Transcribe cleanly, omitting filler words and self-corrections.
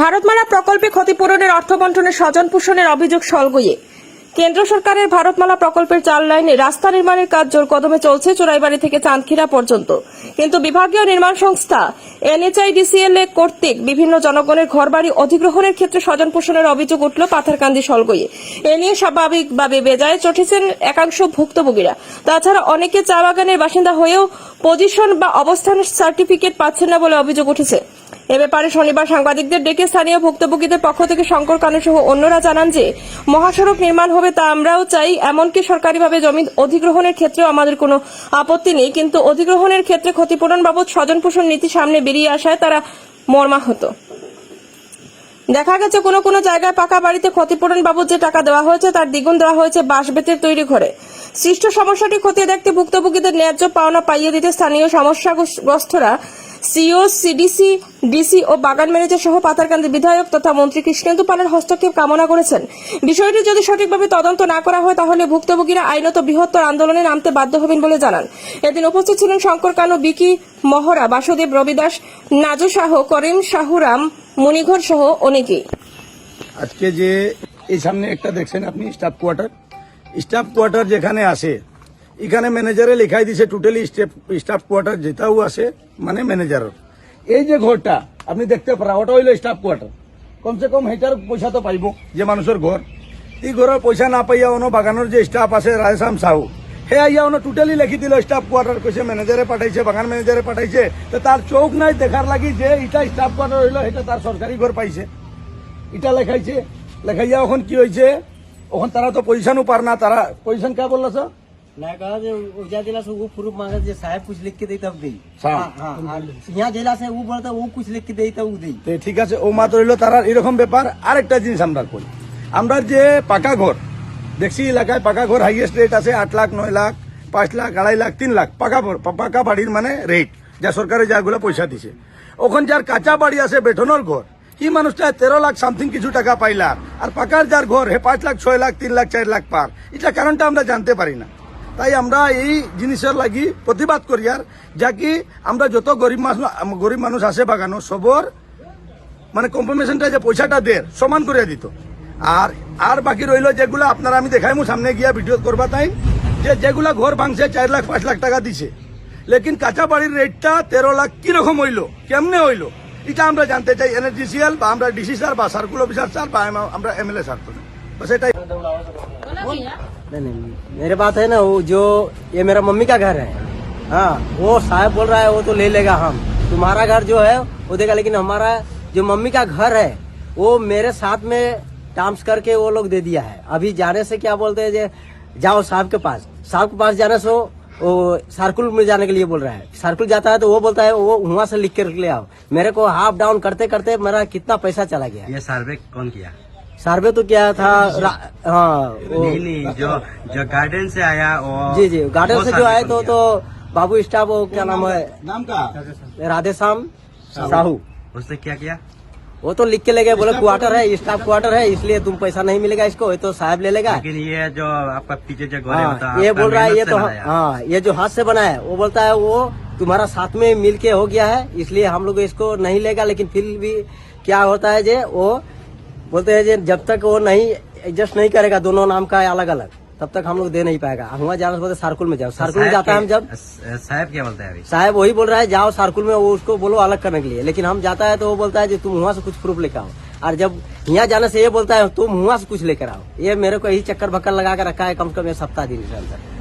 ভারতমালা প্রকল্পে ক্ষতিপূরণের অর্থ বণ্টনের স্বজন পোষণের অভিযোগ সলগইয়ে। কেন্দ্র সরকারের ভারতমালা প্রকল্পের 4 লাইনে রাস্তা নির্মাণের কাজ জোর কদমে চলছে চোরাইবাড়ি থেকে চাঁদখিরা পর্যন্ত, কিন্তু বিভাগীয় নির্মাণ সংস্থা NHIDCL কর্তৃক বিভিন্ন জনগণের ঘরবাড়ি অধিগ্রহণের ক্ষেত্রে স্বজন পোষণের অভিযোগ উঠল পাথারকান্দি সলগইয়ে। এ নিয়ে স্বাভাবিকভাবে বেজায় চটেছেন একাংশ ভুক্তভোগীরা। তাছাড়া অনেকে চা বাগানের বাসিন্দা হয়েও পজিশন বা অবস্থানের সার্টিফিকেট পাচ্ছেন না বলে অভিযোগ উঠেছে। এ ব্যাপারে শনিবার সাংবাদিকদের ডেকে স্থানীয় ভুক্তভোগীদের পক্ষ থেকে শঙ্কর কানু সহ অন্যরা জানান যে মহাসড়ক নির্মাণ হবে তা আমরাও চাই, এমনকি সরকারিভাবে জমি অধিগ্রহণের ক্ষেত্রেও আমাদের কোনো আপত্তি নেই, কিন্তু অধিগ্রহণের ক্ষেত্রে ক্ষতিপূরণ বাবদ স্বজন পোষণ নীতি সামনে বেরিয়ে আসায় তারা মর্মাহত। দেখা গেছে কোনো কোনো জায়গায় পাকা বাড়িতে ক্ষতিপূরণ বাবদ যে টাকা দেওয়া হয়েছে তার দ্বিগুণ দেওয়া হয়েছে বাঁশ বেতের তৈরি ঘরে। সৃষ্ট সমস্যাটি খতিয়ে দেখতে ভুক্তভোগীদের ন্যায্য পাওনা পাইয়ে দিতে স্থানীয় সমস্যাগ্রস্তরা সিও, সিডিসি, ডিসি ও বাগান ম্যানেজার সহ পাথারকান্দি বিধায়ক তথা মন্ত্রী কৃষ্ণেন্দু পালের হস্তক্ষেপ কামনা করেছেন। বিষয়টি যদি সঠিকভাবে তদন্ত না করা হয় তাহলে ভুক্তভোগীরা আইনত বৃহত্তর আন্দোলনে নামতে বাধ্য হবেন বলে জানান। এদিন উপস্থিত ছিলেন শঙ্কর কানু, বিকি মহরা, বাসুদেব, রবিদাস, নাজু শাহ, করিম শাহুরাম, মণিঘর সহ অনেকেই। আজকে যে এই সামনে একটা দেখছেন আপনি স্টাফ কোয়ার্টার যেখানে আসে, এখানে ম্যানেজারে লেখাই দিছে টোটালি স্টাফ কোয়ার্টার যেটাও আসে মানে ম্যানেজারের। এই যে ঘরটা আপনি দেখতে পারা ওটা হইলো স্টাফ কোয়ার্টার। কমসে কম হেটার পয়সা তো পাইব যে মানুষের ঘর। এই ঘরের পয়সা না পাইয়া অন্য বাগানের যে স্টাফ আছে রায়সাম সাহু, হে আইয়া অন্য টোটালি লিখি দিল স্টাফ কোয়ার্টার, কইছে ম্যানেজারে পাঠাইছে, বাগান ম্যানেজারে পাঠাইছে। তো তার চোখ নাই দেখার লাগি যে এটা স্টাফ কোয়ার্টার হইলো, এটা তার সরকারি ঘর পাইছে, এটা লেখাইছে। লেখাইয়া এখন কি হয়েছে, এখন তারা তো পজিশনও পার না, তারা পজিশন কে বললো স্যার मैं कहा जो उजा जिला से वो प्रूफ मांगा जो साहब कुछ लिख के दे तब दी। हाँ। यहाँ जिला से वो बोलता वो कुछ लिख के दे तब दी। তো ঠিক আছে, ও মাত্র হইলো তারা এরকম ব্যাপার। আরেকটা জিনিস আমরা করি, আমরা যে পাকা ঘর দেখছি এলাকায়, পাকা ঘর হাইয়েস্ট রেট আছে 8 লাখ, 9 লাখ, 5 লাখ, 2.5 লাখ, 3 লাখ পাকা বাড়ির মানে রেট যা সরকারে যাগুলো পয়সা দিছে। ওখানে যার কাঁচা বাড়ি আছে বেটনের ঘর, কি মানুষটা 13 লাখ সামথিং কিছু টাকা পাইলার, আর পাকার যার ঘর হে 5 লাখ, 6 লাখ, 3 লাখ, 4 লাখ পার। এটা কারণটা আমরা জানতে পারি না। তাই আমরা এই জিনিসের লাগি প্রতিবাদ করি, আর যা কি আমরা যত গরিব মানুষ আছে বাগানো সবর মানে কম্পেনসেশনটা যে পয়সাটা দের সমান করে দিত। আর বাকি রইল যেগুলো আপনারা আমি দেখাইমু সামনে গিয়া ভিডিও করবা, তাই যে যেগুলা ঘর ভাঙছে 4 লাখ 5 লাখ টাকা দিছে, লেকিন কাঁচা বাড়ির রেটটা 13 লাখ কিরকম হইলো, কেমনে হইলো, এটা আমরা জানতে চাই। NHDCL বা আমরা ডিসি স্যার বা সার্কুল অফিসার স্যার বা আমরা MLA স্যার, বস এটাই। नहीं, मेरे बात है ना, वो जो ये मेरा मम्मी का घर है, हाँ वो साहब बोल रहा है वो तो ले लेगा, हम तुम्हारा घर जो है वो देगा, लेकिन हमारा जो मम्मी का घर है वो मेरे साथ में टर्म्स करके वो लोग दे दिया है। अभी जाने से क्या बोलते हैं, जाओ साहब के पास जाने से वो सर्कुल में जाने के लिए बोल रहा है। सर्कुल जाता है तो वो बोलता है वो वहाँ से लिख कर ले आओ। मेरे को हाफ डाउन करते करते मेरा कितना पैसा चला गया। ये सर्वे कौन किया? सर्वे तो क्या था, हाँ नहीं जो गार्डन से आया वो जी गार्डन से जो आए तो बाबू स्टाफ, वो क्या नाम है, नाम का राधेश्याम साहू, उसने क्या किया? वो तो लिख के ले गए, बोले क्वार्टर है, स्टाफ क्वार्टर है, इसलिए तुम पैसा नहीं मिलेगा इसको, ये तो साहब ले लेगा। लेकिन ये जो आपका पीछे जो घर है, हाँ, मतलब ये आपका बोल रहा है मेहनत ये से तो बनाया। हाँ ये जो हाथ से बना है वो बोलता है वो तुम्हारा साथ में मिल के हो गया है, इसलिए हम लोग इसको नहीं लेगा। लेकिन फिर भी क्या होता है जे वो बोलते हैं जे जब तक वो नहीं एडजस्ट नहीं करेगा दोनों नाम का अलग अलग, तब तक हम लोग दे नहीं पाएगा। हुआ जाना बोलते सर्कुल में जाओ, सर्कुल में जाता है हम जब साहब क्या बोलता है अभी? साहब वही बोल रहा है जाओ सर्कुल में, वो उसको बोलो अलग करने के लिए, लेकिन हम जाता है तो वो बोलता है जो तुम वहाँ से कुछ प्रूफ लेकर आओ, और जब यहाँ जाने से ये बोलता है तुम वहाँ से कुछ लेकर आओ। ये मेरे को यही चक्कर भक्कर लगा कर रखा है कम से कम 1 सप्ताह दिन के अंदर।